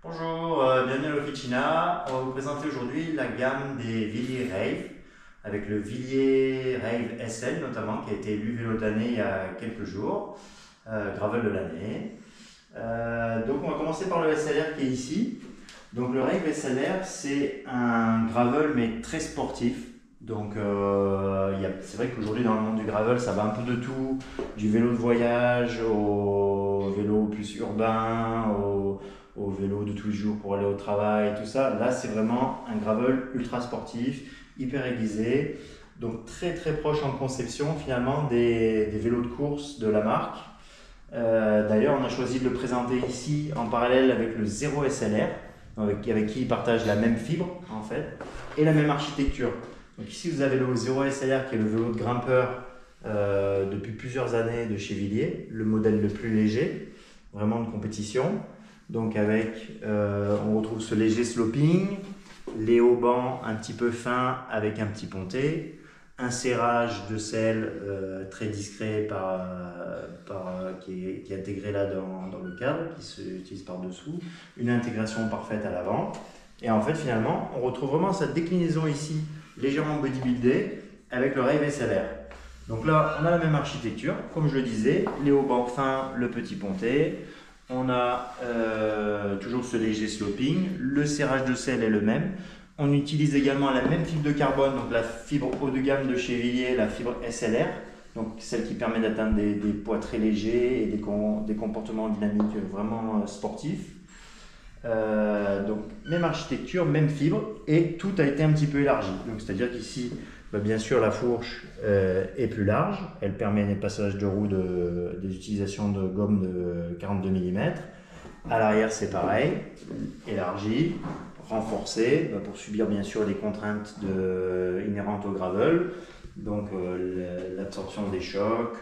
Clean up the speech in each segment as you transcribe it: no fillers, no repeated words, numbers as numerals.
Bonjour, bienvenue à l'Officina. On va vous présenter aujourd'hui la gamme des Villiers Rave, avec le Villiers Rave SL notamment, qui a été élu vélo de l'année il y a quelques jours, gravel de l'année. Donc on va commencer par le SLR qui est ici. Donc le Rave SLR, c'est un gravel mais très sportif. Donc c'est vrai qu'aujourd'hui dans le monde du gravel, ça va un peu de tout, du vélo de voyage au vélo plus urbain, au vélo de tous les jours pour aller au travail, tout ça. Là, c'est vraiment un gravel ultra sportif, hyper aiguisé, donc très très proche en conception finalement des vélos de course de la marque. D'ailleurs, on a choisi de le présenter ici en parallèle avec le Zero SLR, avec qui il partage la même fibre en fait, et la même architecture. Donc ici, vous avez le Zero SLR qui est le vélo de grimpeur depuis plusieurs années de chez Villiers, le modèle le plus léger, vraiment de compétition. Donc on retrouve ce léger sloping, les haubans un petit peu fins avec un petit ponté, un serrage de selle très discret qui est intégré là dans le cadre, qui s'utilise par-dessous, une intégration parfaite à l'avant. Et en fait, finalement, on retrouve vraiment cette déclinaison ici, légèrement bodybuildée, avec le Rave SLR. Donc là, on a la même architecture, comme je le disais, les haubans fins, le petit ponté. On a toujours ce léger sloping, le serrage de selle est le même. On utilise également la même fibre de carbone, donc la fibre haut de gamme de chez Villiers, la fibre SLR, donc celle qui permet d'atteindre des poids très légers et des comportements dynamiques vraiment sportifs. Donc même architecture, même fibre, et tout a été un petit peu élargi. Donc c'est-à-dire qu'ici, bien sûr, la fourche est plus large, elle permet des passages de roue des utilisations de gomme de 42 mm. À l'arrière, c'est pareil, élargi, renforcé, pour subir bien sûr les contraintes inhérentes au gravel, donc l'absorption des chocs,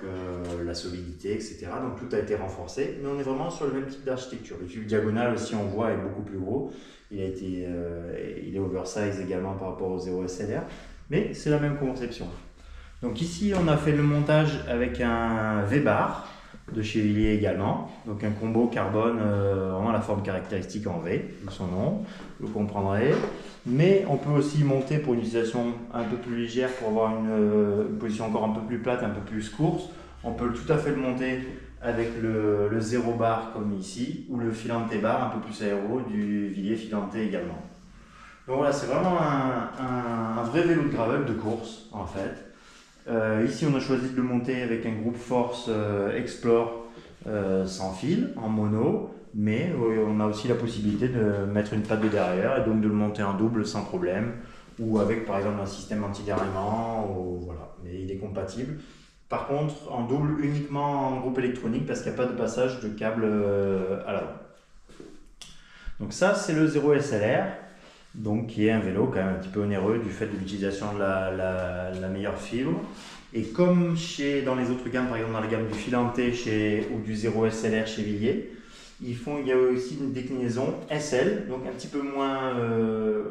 la solidité, etc. Donc tout a été renforcé, mais on est vraiment sur le même type d'architecture. Le tube diagonal aussi, on voit, est beaucoup plus gros. Il est oversize également par rapport au Zero SLR, mais c'est la même conception. Donc ici, on a fait le montage avec un V-bar de chez Villiers également, donc un combo carbone, vraiment la forme caractéristique en V, de son nom, vous comprendrez. Mais on peut aussi monter pour une utilisation un peu plus légère, pour avoir une position encore un peu plus plate, un peu plus course. On peut tout à fait le monter avec le zéro bar comme ici, ou le Filante bar un peu plus aéro du Villiers Filante également. Donc voilà, c'est vraiment un vrai vélo de gravel de course en fait. Ici, on a choisi de le monter avec un groupe Force Explore sans fil, en mono, mais on a aussi la possibilité de mettre une patte de derrière et donc de le monter en double sans problème, ou avec par exemple un système anti-déraillement, voilà. Mais il est compatible. Par contre, en double uniquement en groupe électronique parce qu'il n'y a pas de passage de câble à l'avant. Donc ça, c'est le Zero SLR. Donc, qui est un vélo quand même un petit peu onéreux du fait de l'utilisation de la meilleure fibre. Et comme dans les autres gammes, par exemple dans la gamme du Filante ou du Zero SLR chez Villiers, il y a aussi une déclinaison SL, donc un petit peu moins,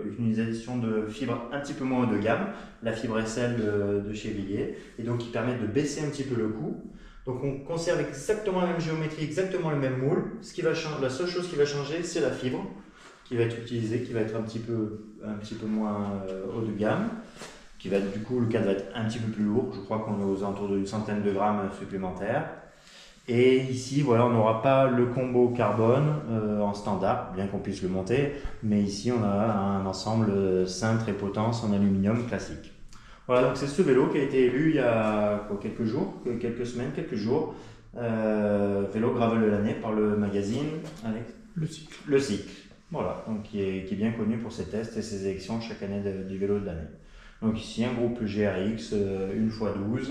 une utilisation de fibre un petit peu moins haut de gamme, la fibre SL de chez Villiers, et donc qui permet de baisser un petit peu le coût. Donc on conserve exactement la même géométrie, exactement le même moule. La seule chose qui va changer, c'est la fibre qui va être utilisé, qui va être un petit peu moins haut de gamme, du coup le cadre va être un petit peu plus lourd, je crois qu'on est aux alentours d'une centaine de grammes supplémentaires. Et ici, voilà, on n'aura pas le combo carbone en standard, bien qu'on puisse le monter, mais ici on a un ensemble cintre et potence en aluminium classique. Voilà, donc c'est ce vélo qui a été élu il y a quelques jours, vélo gravel de l'année par le magazine avec Le cycle. le cycle. Voilà, donc qui est bien connu pour ses tests et ses élections chaque année du vélo de l'année. Donc ici un groupe GRX 1x12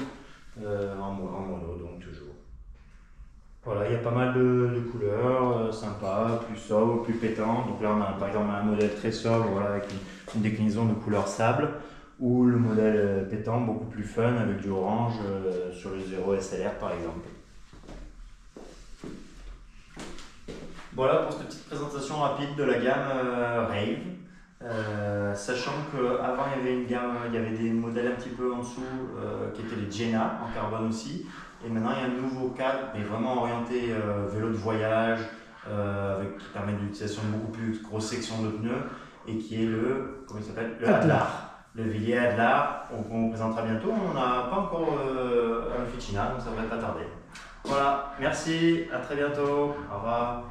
en mono, donc toujours. Voilà, il y a pas mal de couleurs sympas, plus sobres, plus pétantes. Donc là on a par exemple un modèle très sobre, voilà, avec une déclinaison de couleur sable, ou le modèle pétant beaucoup plus fun avec du orange sur le Zero SLR par exemple. Voilà pour cette petite présentation rapide de la gamme Rave. Sachant qu'avant il y avait des modèles un petit peu en dessous qui étaient les Jenna en carbone aussi. Et maintenant il y a un nouveau cadre, mais vraiment orienté vélo de voyage, qui permet l'utilisation de beaucoup plus grosses sections de pneus et qui est le, comment il s'appelle, le Adlar. Adlar. Le Villiers Adlar, on présentera bientôt. On n'a pas encore un Ficina, donc ça ne devrait pas tarder. Voilà, merci, à très bientôt. Au revoir.